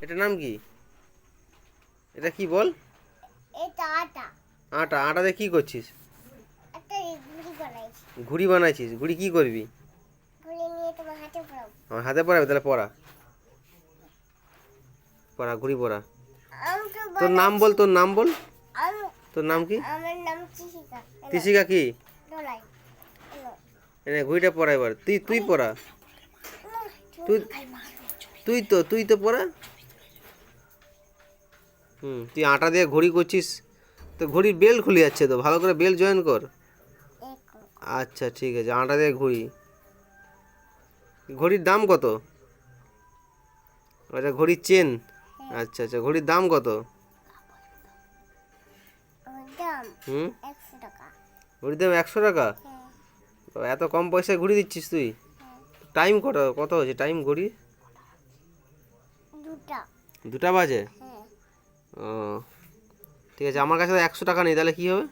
এটার নাম কি? এটা কি বল? এটা আটা। আটা। আটা দিয়ে কি করছিস? একটা ঘুড়ি বানাইছি। ঘুড়ি বানাইছিস? ঘুড়ি কি করবি? ঘুড়ি নিয়ে তোমার হাতে পড়াবো। আমার হাতে পড়াবি? তাহলে পড়া, পড়া, ঘুড়ি পড়া। আমি তো তোর নাম বল, তোর নাম বল। আমি তোর নাম কি? আমার নাম চিশিকা। তিশিকা কি? ডলাই। এনে ঘুড়িটা পড়া এবার। তুই তুই পড়া। তুই তুই তো পড়া। তুই আটা দিয়ে ঘড়ি করছিস, তো ঘড়ির বেল খুলে যাচ্ছে, তো ভালো করে বেল জয়েন কর। আচ্ছা ঠিক আছে, আটা দিয়ে ঘড়ি। ঘড়ির দাম কত? আচ্ছা, ঘড়ির চেন। আচ্ছা আচ্ছা, ঘড়ির দাম কত? দাম হুম 100 টাকা। ঘড়ির দাম 100 টাকা? এত কম পয়সায় ঘড়ি দিচ্ছিস তুই? টাইম কত কত হয়েছে টাইম ঘড়ি? দুটা। 2টা বাজে? ও ঠিক আছে, আমার কাছে তো 100 টাকা নেই, তাহলে কি হবে?